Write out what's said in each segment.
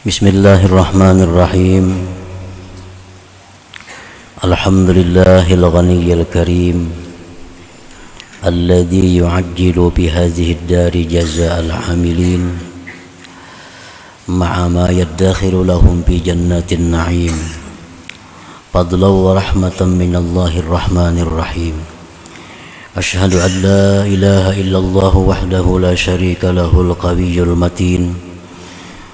Bismillahirrahmanirrahim. Alhamdulillahil ghaniyyil karim alladzi yu'ajjilu bi hadhihi ad-dari jazaa'al 'amilin ma'a ma yaddakhiru lahum fi jannatin na'im fadlan wa rahmatan minallahir rahmanir rahim. Asyhadu an la ilaha illallah wahdahu la syarika lahul qawiyyul matin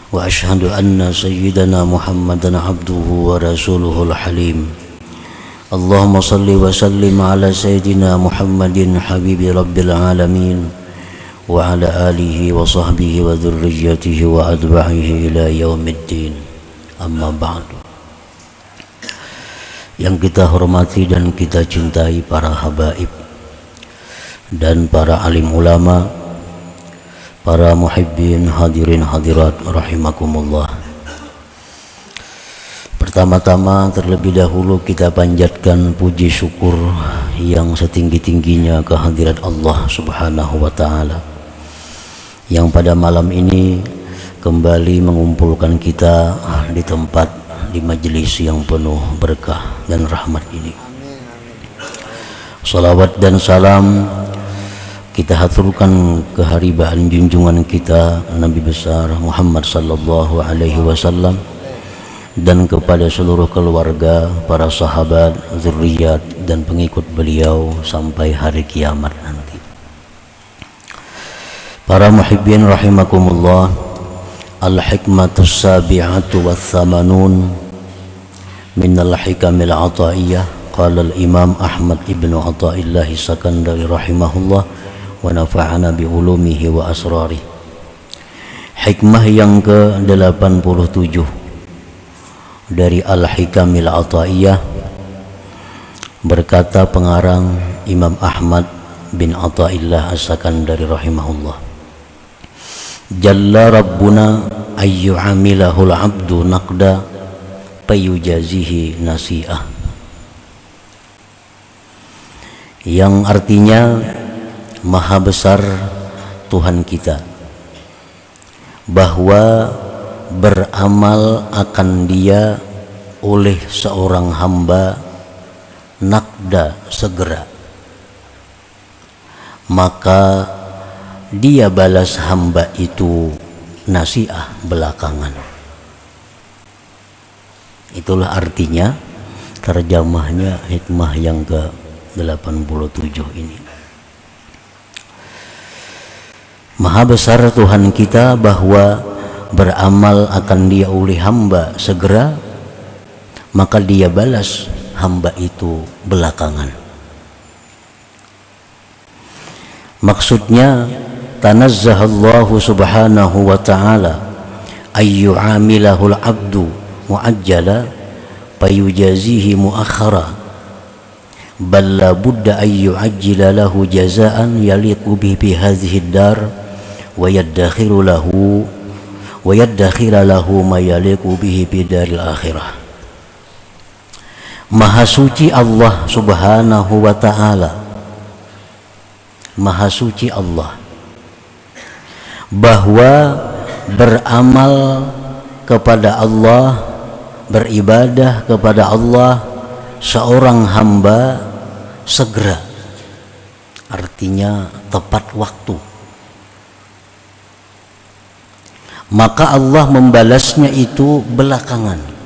wa asyhadu anna sayyidana Muhammadan abduhu wa rasuluhul halim. Allahumma salli wa sallim ala sayyidina Muhammadin habibi rabbil alamin wa ala alihi wa sahbihi wa dhurriyyatihi wa adba'ihi ila yaumiddin. Amma ba'du. Yang kita hormati dan kita cintai para habaib dan para alim ulama, para muhibbin hadirin hadirat rahimakumullah. Pertama-tama terlebih dahulu kita panjatkan puji syukur yang setinggi-tingginya kehadirat Allah Subhanahu wa taala yang pada malam ini kembali mengumpulkan kita di tempat, di majelis yang penuh berkah dan rahmat ini. Salawat dan salam kita haturkan keharibaan junjungan kita Nabi besar Muhammad sallallahu alaihi wasallam dan kepada seluruh keluarga, para sahabat, zuriat dan pengikut beliau sampai hari kiamat nanti. Para muhibbin rahimakumullah, al-hikmatus sabi'atu wath-thamanun minal hikamil ataiyah. Qala al-imam Ahmad ibnu Athaillah Sakandari rahimahullah wa nafa'ana bi ulumihi wa asrarih. Hikmah yang ke-87 dari Al-Hikamil Athaiyah, berkata pengarang Imam Ahmad bin Athaillah As-Sakandari rahimahullah, Jalla Rabbuna ayyu'amilahul abdu naqda payujazihi nasi'ah, yang artinya maha besar Tuhan kita, bahwa beramal akan dia oleh seorang hamba nakda segera, maka dia balas hamba itu nasiah belakangan. Itulah artinya, terjemahnya hikmah yang ke-87 ini. Maha besar Tuhan kita bahwa beramal akan dia oleh hamba segera, maka dia balas hamba itu belakangan. Maksudnya, tanazzahallahu subhanahu wa ta'ala ayyu'amilahul abdu mu'ajjala payujazihi mu'akhara, bal la budda ayyu'ajjila lahu jazaan yaliqu bihi hadhihi ad-dar wa yaddakhiru lahu ma yaliqu bihi bidaril akhirah. Maha suci Allah subhanahu wa ta'ala, maha suci Allah, bahwa beramal kepada Allah, beribadah kepada Allah seorang hamba segera, artinya tepat waktu, maka Allah membalasnya itu belakangan.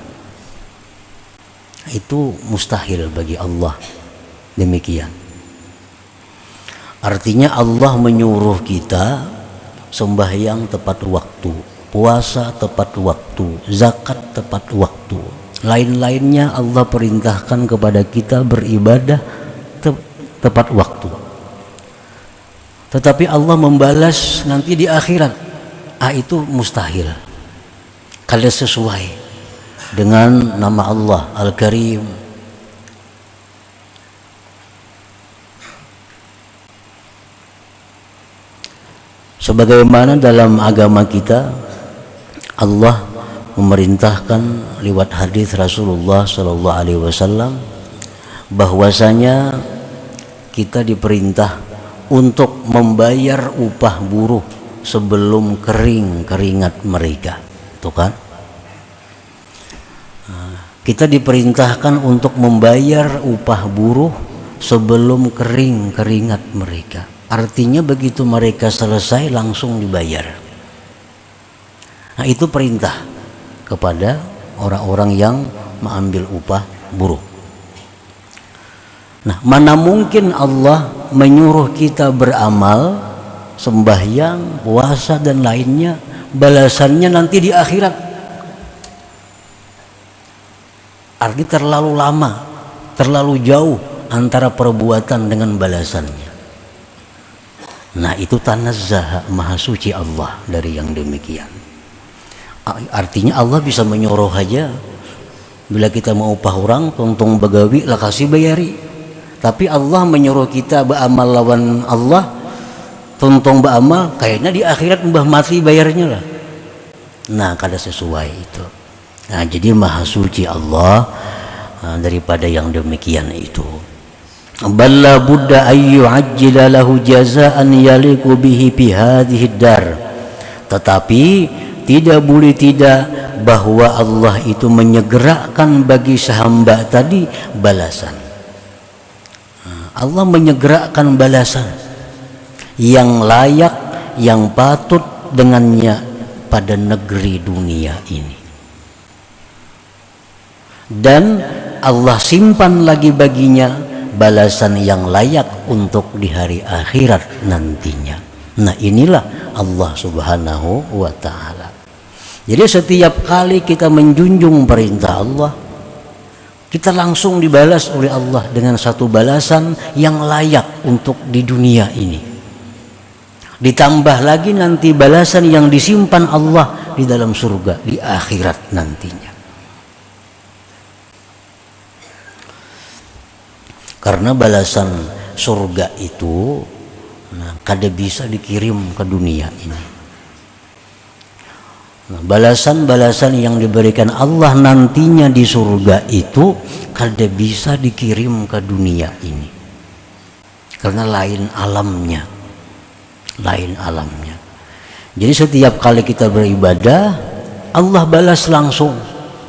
Itu mustahil bagi Allah demikian. Artinya Allah menyuruh kita sembahyang tepat waktu, puasa tepat waktu, zakat tepat waktu, lain-lainnya Allah perintahkan kepada kita beribadah tepat waktu. Tetapi Allah membalas nanti di akhirat, itu mustahil. Kalau sesuai dengan nama Allah Al-Karim, sebagaimana dalam agama kita Allah memerintahkan lewat hadis Rasulullah sallallahu alaihi wasallam bahwasanya kita diperintah untuk membayar upah buruh sebelum kering keringat mereka. Tuh kan, Kita diperintahkan untuk membayar upah buruh sebelum kering keringat mereka. Artinya begitu mereka selesai langsung dibayar. Nah, itu perintah kepada orang-orang yang mengambil upah buruh. Nah, mana mungkin Allah menyuruh kita beramal, sembahyang, puasa dan lainnya, balasannya nanti di akhirat. Artinya terlalu lama, terlalu jauh antara perbuatan dengan balasannya. Nah, itu tanazzaha, maha suci Allah dari yang demikian. Artinya Allah bisa menyuruh aja, bila kita mau upah orang, tongtong begawi lah kasih bayari. Tapi Allah menyuruh kita beramal lawan Allah, tongtong beramal, kayaknya di akhirat mbah mati bayarnya lah. Nah, kada sesuai itu. Nah, jadi maha suci Allah daripada yang demikian itu. Balla budda ayyu ajjila lahu jazaan yaliqu bihi fi hadhihi dar. Tetapi tidak boleh tidak bahwa Allah itu menyegerakan bagi sehamba tadi balasan. Allah menyegerakan balasan yang layak, yang patut dengannya pada negeri dunia ini. Dan Allah simpan lagi baginya balasan yang layak untuk di hari akhirat nantinya. Nah, inilah Allah Subhanahu wa ta'ala. Jadi setiap kali kita menjunjung perintah Allah, kita langsung dibalas oleh Allah dengan satu balasan yang layak untuk di dunia ini. Ditambah lagi nanti balasan yang disimpan Allah di dalam surga di akhirat nantinya. Karena balasan surga itu kada bisa dikirim ke dunia ini. Balasan-balasan yang diberikan Allah nantinya di surga itu kada bisa dikirim ke dunia ini, karena lain alamnya. Jadi setiap kali kita beribadah, Allah balas langsung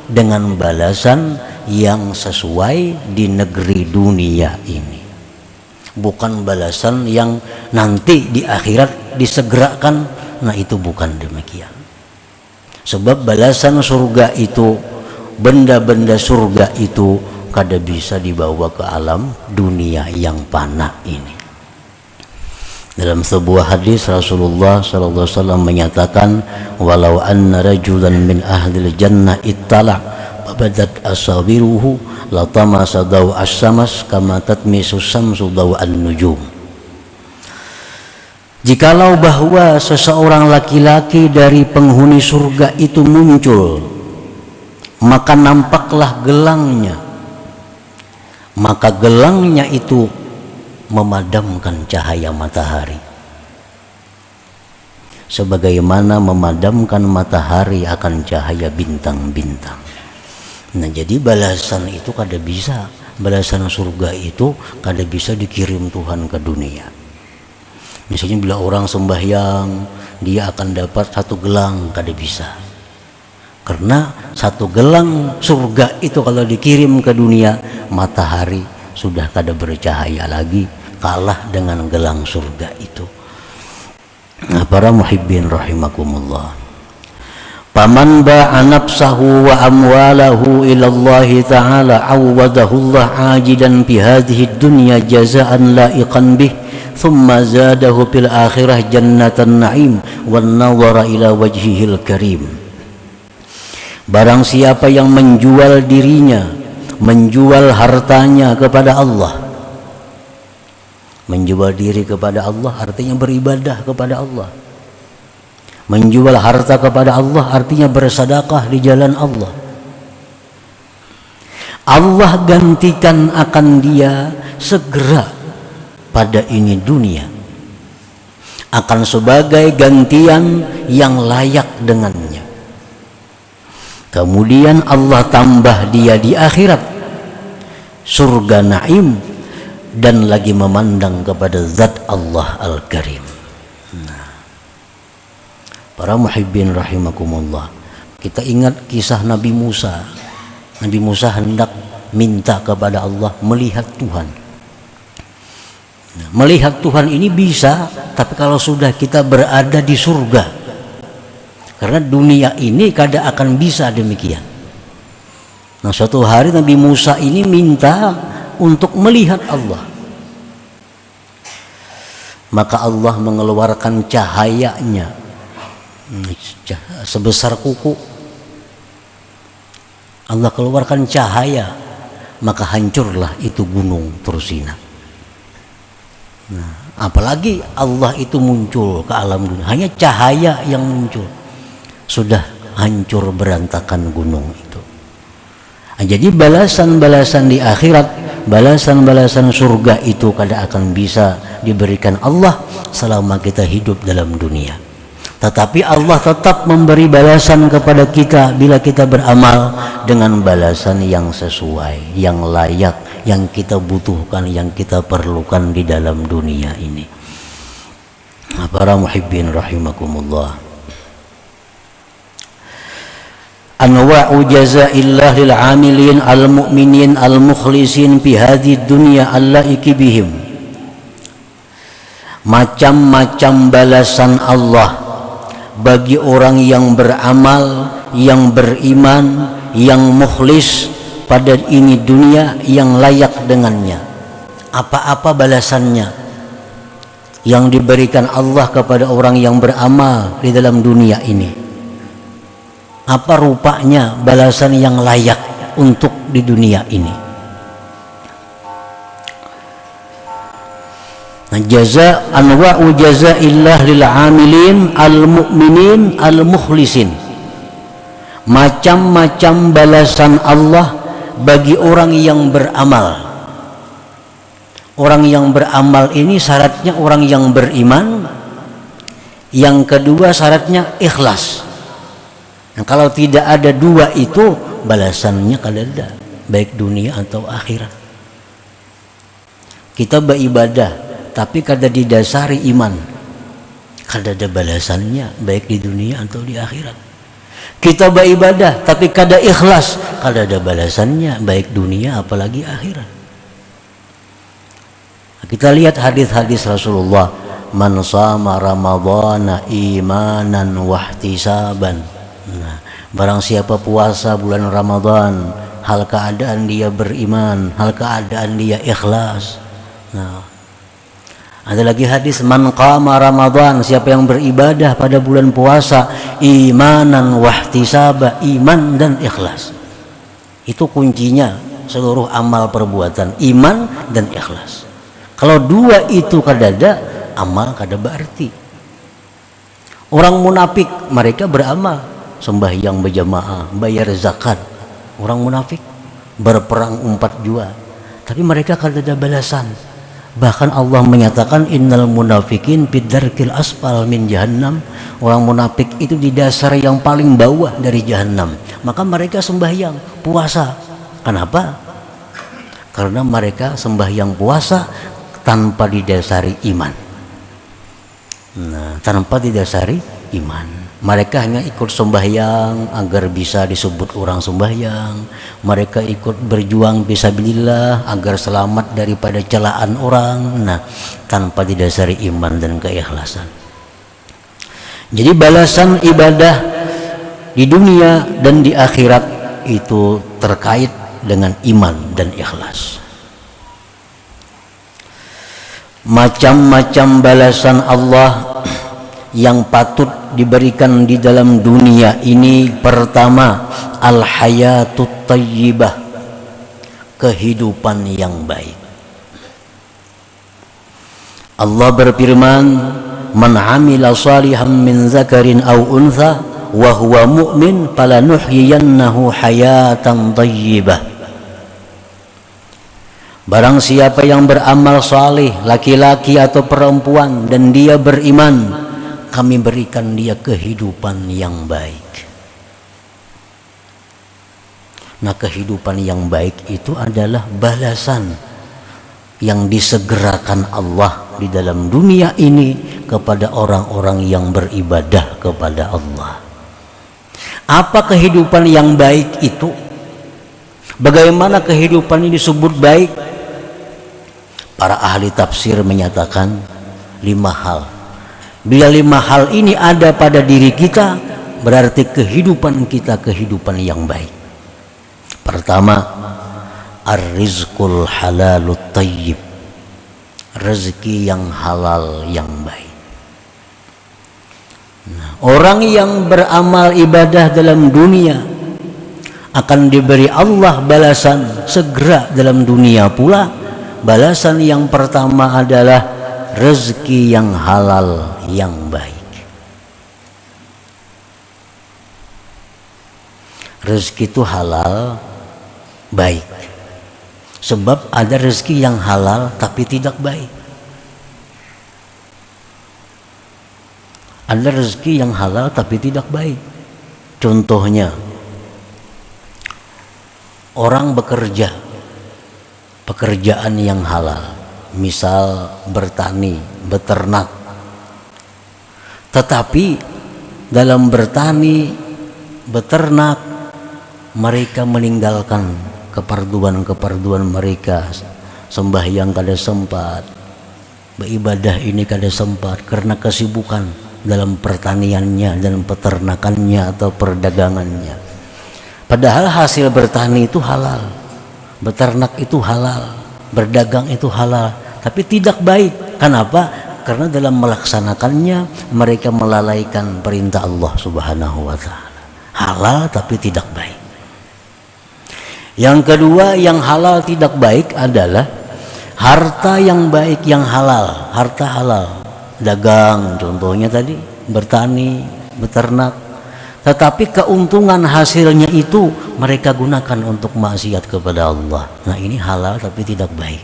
dengan balasan yang sesuai di negeri dunia ini, bukan balasan yang nanti di akhirat disegerakan. Nah, itu bukan demikian. Sebab balasan surga itu, benda-benda surga itu kada bisa dibawa ke alam dunia yang fana ini. Dalam sebuah hadis Rasulullah sallallahu alaihi wasallam menyatakan, walau anna rajulan min ahlil jannah ittala babadat asawiruhu latamasa daw as-samas kama tatmisu samsu daw an-nujum. Jikalau bahwa seseorang laki-laki dari penghuni surga itu muncul, maka nampaklah gelangnya, maka gelangnya itu memadamkan cahaya matahari, sebagaimana memadamkan matahari akan cahaya bintang-bintang. Nah, jadi balasan itu kada bisa, balasan surga itu kada bisa dikirim Tuhan ke dunia. Misalnya bila orang sembahyang, dia akan dapat satu gelang, kada bisa. Karena satu gelang surga itu kalau dikirim ke dunia, matahari sudah kada bercahaya lagi, kalah dengan gelang surga itu. Nah, para muhibbin rahimakumullah, paman ba'a nafsahu wa amwalahu ila Allah ta'ala awwadahu Allah ajidan fi hadhihi dunya jazaan laiqan bih thumma zadahu fil akhirah jannatan na'im wan nawara ila wajhihil karim. Barang siapa yang menjual dirinya, menjual hartanya kepada Allah, menjual diri kepada Allah artinya beribadah kepada Allah, menjual harta kepada Allah artinya bersedekah di jalan Allah, Allah gantikan akan dia segera pada ini dunia akan sebagai gantian yang layak dengannya. Kemudian Allah tambah dia di akhirat surga naim dan lagi memandang kepada zat Allah Al-Karim. Nah, para muhibbin rahimakumullah, kita ingat kisah Nabi Musa Nabi Musa hendak minta kepada Allah melihat Tuhan. Nah, melihat Tuhan ini bisa, tapi kalau sudah kita berada di surga. Karena dunia ini kada akan bisa demikian. Nah, suatu hari Nabi Musa ini minta untuk melihat Allah. Maka Allah mengeluarkan cahayanya sebesar kuku. Allah keluarkan cahaya, maka hancurlah itu gunung Tursina. Nah, apalagi Allah itu muncul ke alam dunia, hanya cahaya yang muncul, sudah hancur berantakan gunung itu. Nah, jadi balasan-balasan di akhirat, balasan-balasan surga itu kada akan bisa diberikan Allah selama kita hidup dalam dunia. Tetapi Allah tetap memberi balasan kepada kita bila kita beramal dengan balasan yang sesuai, yang layak, yang kita butuhkan, yang kita perlukan di dalam dunia ini. Para muhibbin rahimakumullah. Anwa'u jazaillah lil 'amilin al-mu'minin al-mukhlisin fi hadhihi dunya allaiki bihim. Macam-macam balasan Allah bagi orang yang beramal, yang beriman, yang mukhlis pada ini dunia, yang layak dengannya. Apa-apa balasannya yang diberikan Allah kepada orang yang beramal di dalam dunia ini? Apa rupanya balasan yang layak untuk di dunia ini? Nah, jaza anwa'u jazaillah lil 'amilin al-mu'minin al-mukhlisin. Macam-macam balasan Allah bagi orang yang beramal. Orang yang beramal ini syaratnya orang yang beriman. Yang kedua syaratnya ikhlas. Nah, kalau tidak ada dua itu, balasannya kada ada, baik dunia atau akhirat. Kita beribadah tapi kada didasari iman, kada ada balasannya baik di dunia atau di akhirat. Kita beribadah tapi kada ikhlas, kada ada balasannya baik dunia apalagi akhirat. Kita lihat hadis-hadis Rasulullah, man shama ramadhana imanan wahtisaban. Nah, barang siapa puasa bulan Ramadan hal keadaan dia beriman, hal keadaan dia ikhlas. Nah, ada lagi hadis man qama Ramadan, siapa yang beribadah pada bulan puasa imanan wahtisaba, iman dan ikhlas. Itu kuncinya seluruh amal perbuatan, iman dan ikhlas. Kalau dua itu kada ada, amal kada berarti. Orang munafik mereka beramal, sembahyang berjamaah, bayar zakat. Orang munafik berperang 4 jua, tapi mereka kada ada balasan. Bahkan Allah menyatakan innal munafikin bidarkil asfal min jahannam. Orang munafik itu di dasar yang paling bawah dari jahannam. Maka mereka sembahyang, puasa. Kenapa? Karena mereka sembahyang puasa tanpa didasari iman. Nah, tanpa didasari iman. Mereka hanya ikut sembahyang agar bisa disebut orang sembahyang. Mereka ikut berjuang fisabilillah agar selamat daripada celaan orang. Nah, tanpa didasari iman dan keikhlasan. Jadi balasan ibadah di dunia dan di akhirat itu terkait dengan iman dan ikhlas. Macam-macam balasan Allah yang patut diberikan di dalam dunia ini. Pertama, al-hayatut thayyibah, kehidupan yang baik. Allah berfirman, man amila salihan min zakarin aw untha wa huwa mu'min falanuhyiyannahu hayatan thayyibah. Barang siapa yang beramal saleh, laki-laki atau perempuan, dan dia beriman, kami berikan dia kehidupan yang baik. Nah, kehidupan yang baik itu adalah balasan yang disegerakan Allah di dalam dunia ini kepada orang-orang yang beribadah kepada Allah. Apa kehidupan yang baik itu? Bagaimana kehidupan ini disebut baik? Para ahli tafsir menyatakan 5 hal. Bila 5 hal ini ada pada diri kita, berarti kehidupan kita kehidupan yang baik. Pertama, ar-rizqul halalut tayyib, rezeki yang halal yang baik. Orang yang beramal ibadah dalam dunia akan diberi Allah balasan segera dalam dunia pula. Balasan yang pertama adalah rezeki yang halal yang baik. Rezeki itu halal baik. Sebab ada rezeki yang halal tapi tidak baik. Ada rezeki yang halal tapi tidak baik. Contohnya, orang bekerja pekerjaan yang halal, misal bertani, beternak. Tetapi dalam bertani, beternak, mereka meninggalkan keperduan mereka. Sembahyang kada sempat, beribadah ini kada sempat karena kesibukan dalam pertaniannya dan peternakannya atau perdagangannya. Padahal hasil bertani itu halal, beternak itu halal, berdagang itu halal, tapi tidak baik. Kenapa? Karena dalam melaksanakannya mereka melalaikan perintah Allah Subhanahu wa taala. Halal tapi tidak baik. Yang kedua, yang halal tidak baik adalah harta yang baik yang halal, harta halal, dagang contohnya tadi, bertani, beternak. Tetapi keuntungan hasilnya itu mereka gunakan untuk maksiat kepada Allah. Nah, ini halal tapi tidak baik.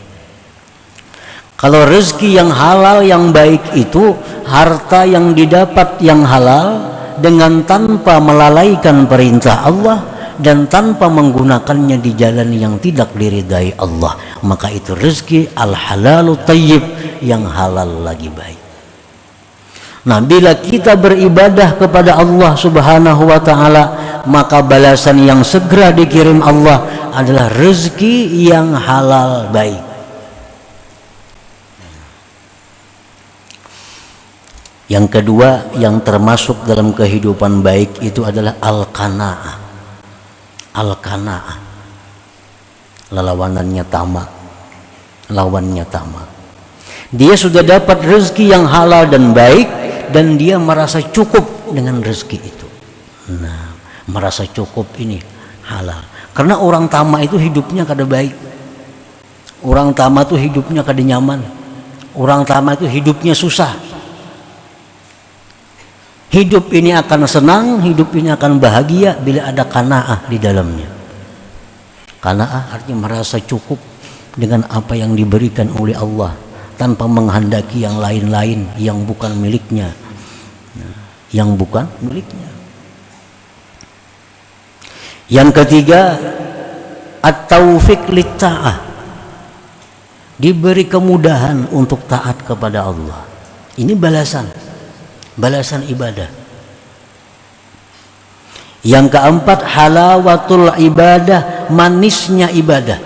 Kalau rezeki yang halal yang baik itu harta yang didapat yang halal dengan tanpa melalaikan perintah Allah dan tanpa menggunakannya di jalan yang tidak diridai Allah, maka itu rezeki al-halalu tayyib, yang halal lagi baik. Nah, bila kita beribadah kepada Allah Subhanahu wa taala, maka balasan yang segera dikirim Allah adalah rezeki yang halal baik. Yang kedua yang termasuk dalam kehidupan baik itu adalah al-qanaah. Al-qanaah, lawanannya tamak, lawannya tamak. Dia sudah dapat rezeki yang halal dan baik dan dia merasa cukup dengan rezeki itu. Nah, merasa cukup ini halal. Karena orang tamak itu hidupnya kada baik. Orang tamak itu hidupnya kada nyaman. Orang tamak itu hidupnya susah. Hidup ini akan senang, hidup ini akan bahagia bila ada qanaah di dalamnya. Qanaah artinya merasa cukup dengan apa yang diberikan oleh Allah, tanpa menghendaki yang lain-lain yang bukan miliknya, yang bukan miliknya. Yang ketiga, at-taufiq lit-ta'ah, diberi kemudahan untuk taat kepada Allah. Ini balasan ibadah. Yang keempat, halawatul ibadah, manisnya ibadah,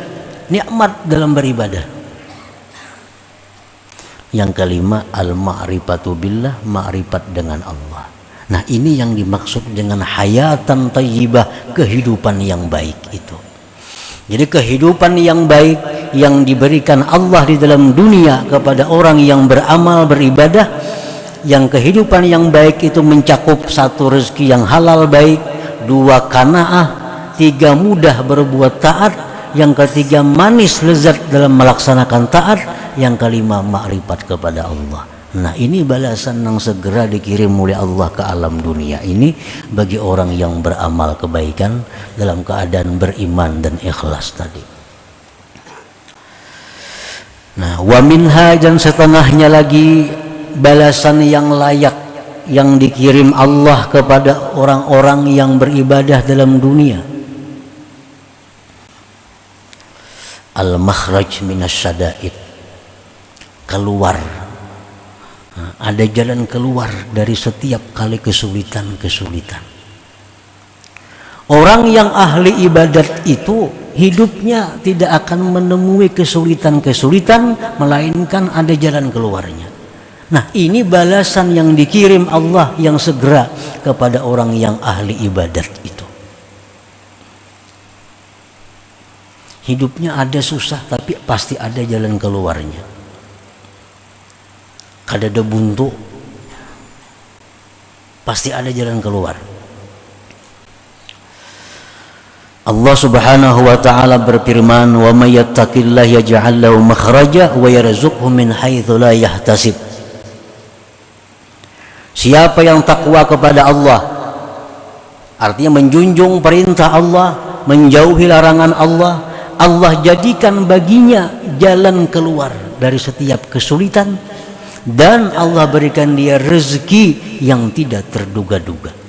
nikmat dalam beribadah. Yang kelima, al-ma'rifatu billah, ma'rifat dengan Allah. Nah, ini yang dimaksud dengan hayatan thayyibah, kehidupan yang baik itu. Jadi kehidupan yang baik yang diberikan Allah di dalam dunia kepada orang yang beramal beribadah, yang kehidupan yang baik itu mencakup 1, rezeki yang halal baik, 2, qanaah, 3, mudah berbuat taat, yang ketiga manis lezat dalam melaksanakan taat, yang kelima makrifat kepada Allah. Nah, ini balasan yang segera dikirim oleh Allah ke alam dunia ini bagi orang yang beramal kebaikan dalam keadaan beriman dan ikhlas tadi. Nah, wa minha, dan setengahnya lagi balasan yang layak yang dikirim Allah kepada orang-orang yang beribadah dalam dunia. Al-makhraj minasyada'id, keluar, ada jalan keluar dari setiap kali kesulitan-kesulitan. Orang yang ahli ibadat itu hidupnya tidak akan menemui kesulitan-kesulitan, melainkan ada jalan keluarnya. Nah, ini balasan yang dikirim Allah yang segera kepada orang yang ahli ibadat itu. Hidupnya ada susah, tapi pasti ada jalan keluarnya. Kadada buntu, pasti ada jalan keluar. Allah Subhanahu wa taala berfirman, "Wa may yattaqillaha yaj'al lahu makhraja wa yarzuqhu min haitsu la yahtasib." Siapa yang takwa kepada Allah, artinya menjunjung perintah Allah, menjauhi larangan Allah, Allah jadikan baginya jalan keluar dari setiap kesulitan, dan Allah berikan dia rezeki yang tidak terduga-duga.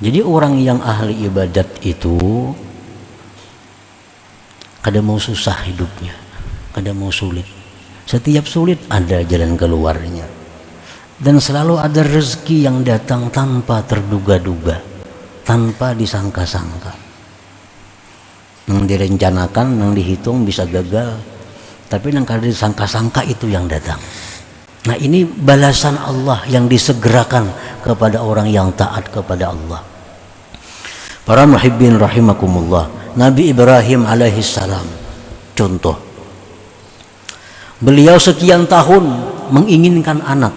Jadi orang yang ahli ibadat itu kada mau susah hidupnya, kada mau sulit. Setiap sulit ada jalan keluarnya, dan selalu ada rezeki yang datang tanpa terduga-duga, tanpa disangka-sangka. Yang direncanakan, yang dihitung bisa gagal, tapi yang kada disangka-sangka itu yang datang. Nah, ini balasan Allah yang disegerakan kepada orang yang taat kepada Allah. Para muhibbin rahimakumullah, Nabi Ibrahim alaihissalam contoh. Beliau sekian tahun menginginkan anak,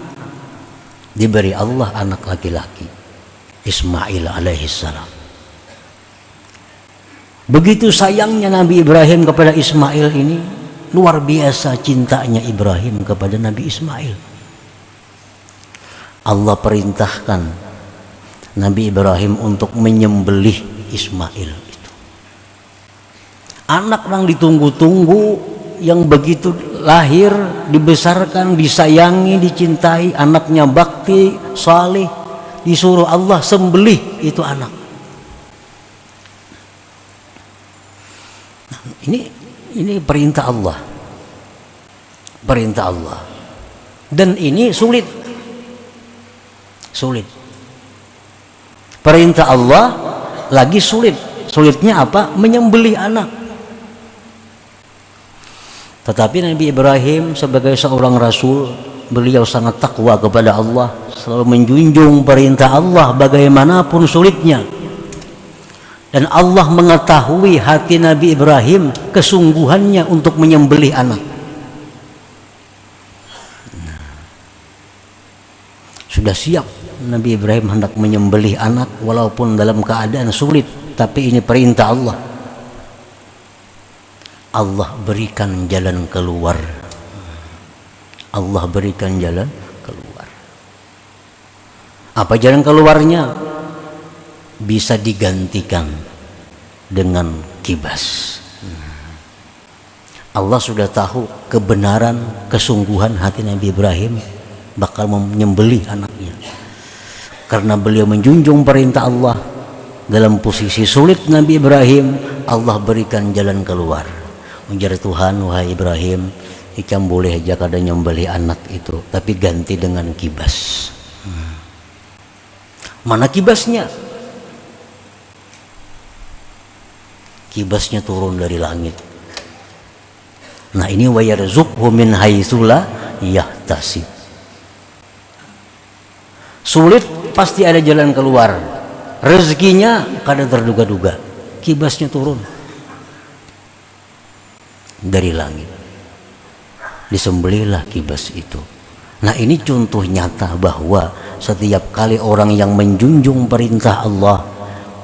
diberi Allah anak laki-laki, Ismail alaihissalam. Begitu sayangnya Nabi Ibrahim kepada Ismail ini, luar biasa cintanya Ibrahim kepada Nabi Ismail. Allah perintahkan Nabi Ibrahim untuk menyembelih Ismail itu. Anak yang ditunggu-tunggu, yang begitu lahir, dibesarkan, disayangi, dicintai, anaknya bakti, saleh, disuruh Allah sembelih itu anak. Nah, ini perintah Allah. Perintah Allah. Dan ini sulit. Perintah Allah lagi sulit. Sulitnya apa? Menyembelih anak. Tetapi Nabi Ibrahim sebagai seorang rasul, beliau sangat takwa kepada Allah, selalu menjunjung perintah Allah bagaimanapun sulitnya. Dan Allah mengetahui hati Nabi Ibrahim, kesungguhannya untuk menyembelih anak. Sudah siap Nabi Ibrahim hendak menyembelih anak walaupun dalam keadaan sulit, tapi ini perintah Allah. Allah berikan jalan keluar. Allah berikan jalan keluar. Apa jalan keluarnya? Bisa digantikan dengan kibas. Allah sudah tahu kebenaran, kesungguhan hati Nabi Ibrahim bakal menyembelih anaknya. Karena beliau menjunjung perintah Allah, dalam posisi sulit Nabi Ibrahim, Allah berikan jalan keluar. Ujar Tuhan, wahai Ibrahim, ikam boleh aja kada nyembelih anak itu, tapi ganti dengan kibas. Mana kibasnya? Kibasnya turun dari langit. Nah, ini wa yarzuqhu min haitsu la yahtasib. Sulit pasti ada jalan keluar. Rezekinya kada terduga-duga. Kibasnya turun dari langit. Disembelihlah kibas itu. Nah, ini contoh nyata bahwa setiap kali orang yang menjunjung perintah Allah,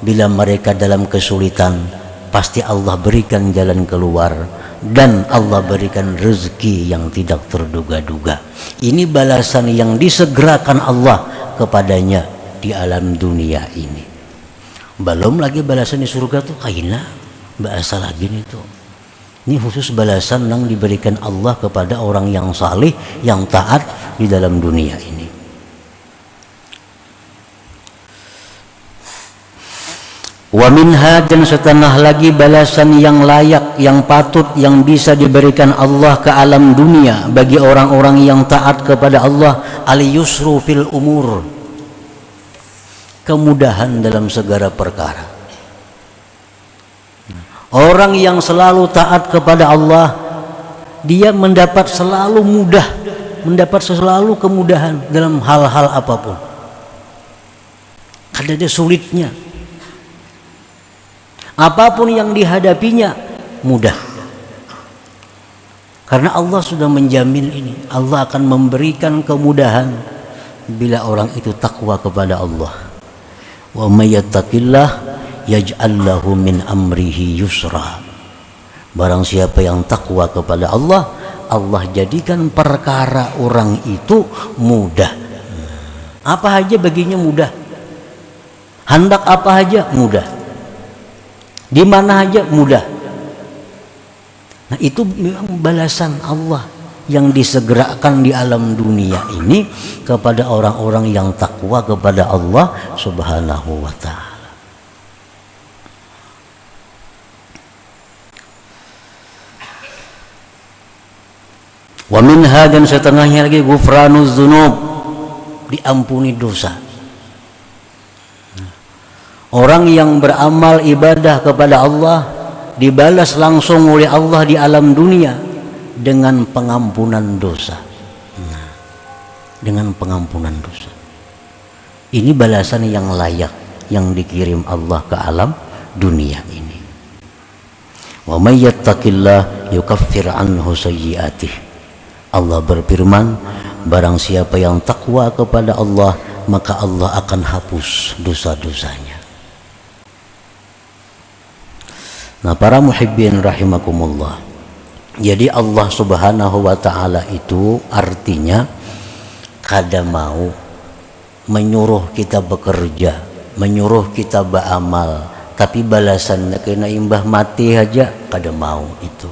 bila mereka dalam kesulitan, pasti Allah berikan jalan keluar, dan Allah berikan rezeki yang tidak terduga-duga. Ini balasan yang disegerakan Allah kepadanya di alam dunia ini. Belum lagi balasan di surga tuh kaina bahasa lagi nih tuh. Ini khusus balasan yang diberikan Allah kepada orang yang saleh, yang taat di dalam dunia ini. Wa minha, dan setengah lagi balasan yang layak, yang patut, yang bisa diberikan Allah ke alam dunia bagi orang-orang yang taat kepada Allah, al-yusru fil umur, kemudahan dalam segala perkara. Orang yang selalu taat kepada Allah, dia mendapat selalu mudah, mendapat selalu kemudahan dalam hal-hal apapun. Kada ada sulitnya. Apapun yang dihadapinya mudah. Karena Allah sudah menjamin ini. Allah akan memberikan kemudahan bila orang itu takwa kepada Allah. Wa may yattaqillah yaj'al lahu min amrihi yusra. Barang siapa yang takwa kepada Allah, Allah jadikan perkara orang itu mudah. Apa aja baginya mudah. Hendak apa aja mudah. Di mana aja mudah. Nah, itu memang balasan Allah yang disegerakan di alam dunia ini kepada orang-orang yang takwa kepada Allah Subhanahu wa ta'ala. Wa minha, dan setengahnya lagi ghufranuz dzunub, diampuni dosa. Orang yang beramal ibadah kepada Allah dibalas langsung oleh Allah di alam dunia dengan pengampunan dosa. Nah, dengan pengampunan dosa. Ini balasan yang layak yang dikirim Allah ke alam dunia ini. Wa may yattaqillah yukaffir anhu sayyi'atih. Allah berfirman, barang siapa yang takwa kepada Allah, maka Allah akan hapus dosa-dosanya. Nah, para muhibbin rahimakumullah. Jadi Allah Subhanahu wa ta'ala itu artinya kada mau menyuruh kita bekerja, menyuruh kita beramal, tapi balasannya kena imbah mati aja kada mau itu.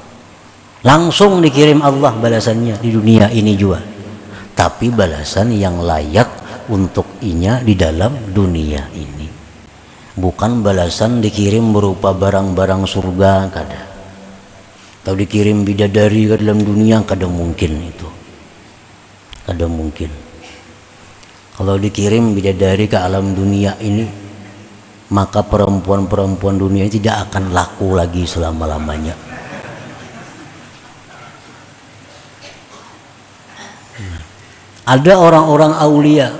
Langsung dikirim Allah balasannya di dunia ini juga. Tapi balasan yang layak untuk inya di dalam dunia ini. Bukan balasan dikirim berupa barang-barang surga, kada. Atau dikirim bidadari ke dalam dunia, kada mungkin itu. Kada mungkin. Kalau dikirim bidadari ke alam dunia ini, maka perempuan-perempuan dunia tidak akan laku lagi selama-lamanya. Ada orang-orang aulia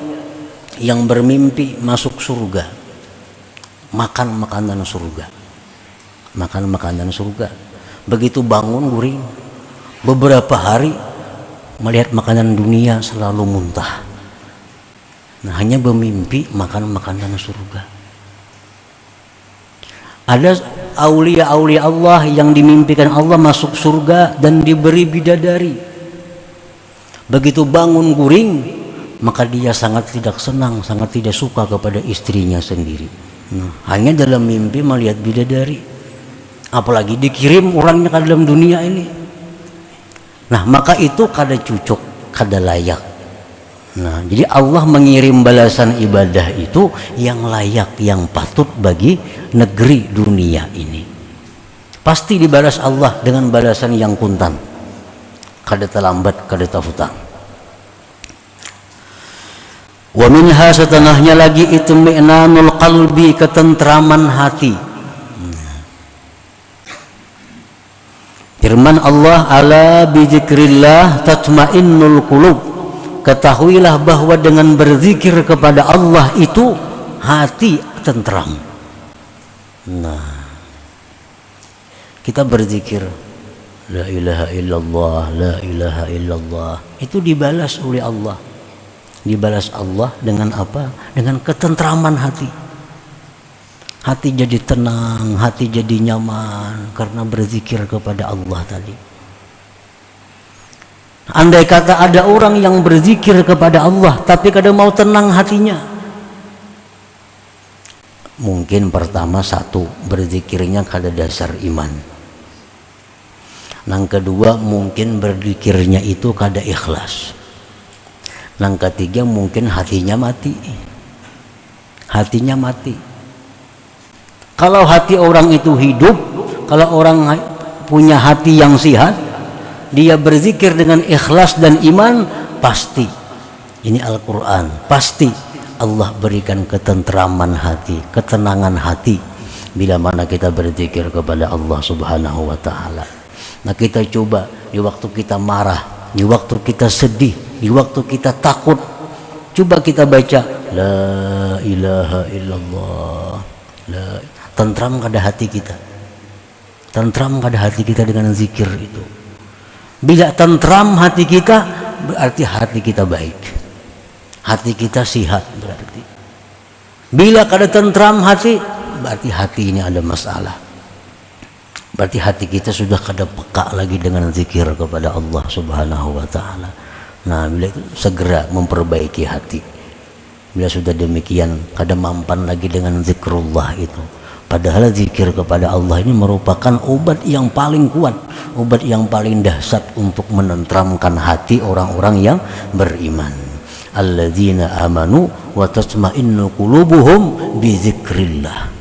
yang bermimpi masuk surga, makan makanan surga, makan makanan surga. Begitu bangun guring, beberapa hari melihat makanan dunia selalu muntah. Nah, hanya bermimpi makan makanan surga. Ada aulia-aulia Allah yang dimimpikan Allah masuk surga dan diberi bidadari. Begitu bangun guring, maka dia sangat tidak senang, sangat tidak suka kepada istrinya sendiri. Nah, hanya dalam mimpi melihat bidadari, apalagi dikirim orangnya ke dalam dunia ini. Nah, maka itu kada cucuk, kada layak. Nah, jadi Allah mengirim balasan ibadah itu yang layak, yang patut bagi negeri dunia ini. Pasti dibalas Allah dengan balasan yang kuntan, kada terlambat, kada terhutang. Wa minha, setengahnya lagi itmi'nanul qalbi, ketentraman hati. Firman Allah, ala bizikrillah tatmainnul qulub. Ketahuilah bahwa dengan berzikir kepada Allah itu hati tentram. Nah, kita berzikir la ilaha illallah, la ilaha illallah, itu dibalas oleh Allah. Dibalas Allah dengan apa? Dengan ketentraman hati. Hati jadi tenang, hati jadi nyaman karena berzikir kepada Allah tadi. Andai kata ada orang yang berzikir kepada Allah tapi kada mau tenang hatinya, mungkin pertama satu, berzikirnya kada dasar iman. Yang kedua, mungkin berzikirnya itu kada ikhlas. Yang ketiga, mungkin hatinya mati. Hatinya mati. Kalau hati orang itu hidup, kalau orang punya hati yang sehat, dia berzikir dengan ikhlas dan iman, pasti ini Al-Quran, pasti Allah berikan ketentraman hati, ketenangan hati bila mana kita berzikir kepada Allah Subhanahu wa Ta'ala. Nah, kita coba di waktu kita marah, di waktu kita sedih, di waktu kita takut, coba kita baca la ilaha illallah. Tentram kada hati kita, tentram kada hati kita dengan zikir itu. Bila tentram hati kita, berarti hati kita baik, hati kita sehat. Berarti bila kada tentram hati, berarti hati ini ada masalah, berarti hati kita sudah kada peka lagi dengan zikir kepada Allah Subhanahu wa Ta'ala. Nah, bila itu segera memperbaiki hati. Bila sudah demikian, kada mampan lagi dengan zikrullah itu. Padahal zikir kepada Allah ini merupakan obat yang paling kuat, obat yang paling dahsyat untuk menentramkan hati orang-orang yang beriman. Alladzina amanu wa tatma'innu qulubuhum bi dzikrillah.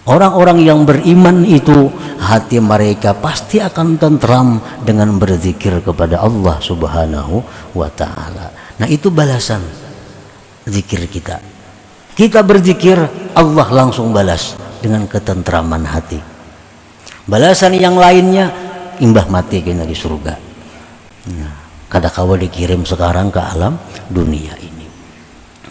Orang-orang yang beriman itu hati mereka pasti akan tentram dengan berzikir kepada Allah Subhanahu wa Ta'ala. Nah, itu balasan zikir kita. Kita berzikir, Allah langsung balas dengan ketentraman hati. Balasan yang lainnya, imbah mati kena di surga. Nah, kadakawa dikirim sekarang ke alam dunia ini.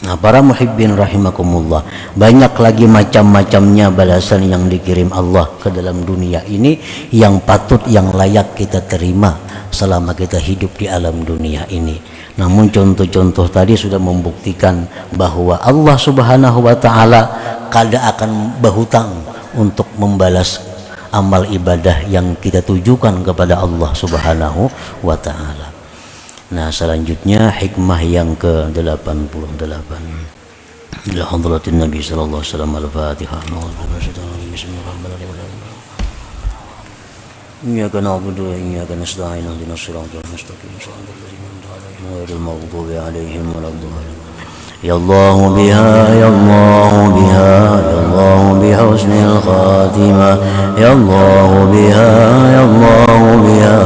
Nah, para muhibbin rahimakumullah, banyak lagi macam-macamnya balasan yang dikirim Allah ke dalam dunia ini yang patut, yang layak kita terima selama kita hidup di alam dunia ini. Namun contoh-contoh tadi sudah membuktikan bahwa Allah Subhanahu wa Ta'ala kada akan berhutang untuk membalas amal ibadah yang kita tujukan kepada Allah Subhanahu wa Ta'ala. Nah, selanjutnya hikmah yang ke-88. Ila hadratin Nabi sallallahu alaihi wasallam. Al-Fatihah. Bismillahirrahmanirrahim. Iyyaka na'budu wa iyyaka nasta'in. Ihdinas siratal mustaqim. Ghairil maghdubi 'alaihim waladdallin. Ya Allah biha, ya Allah biha, ya Allah biha husnil khatimah. Ya Allah biha, ya Allah biha,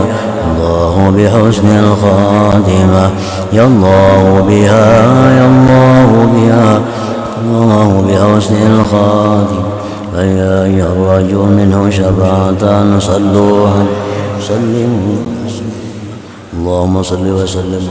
Allah بحسن الخاتمة. يا الله بها، يا الله بها، الله بحسن الخاتمة. فيا أيها الرجل منه شفاعة صلوا وسلموا. اللهم صل وسلم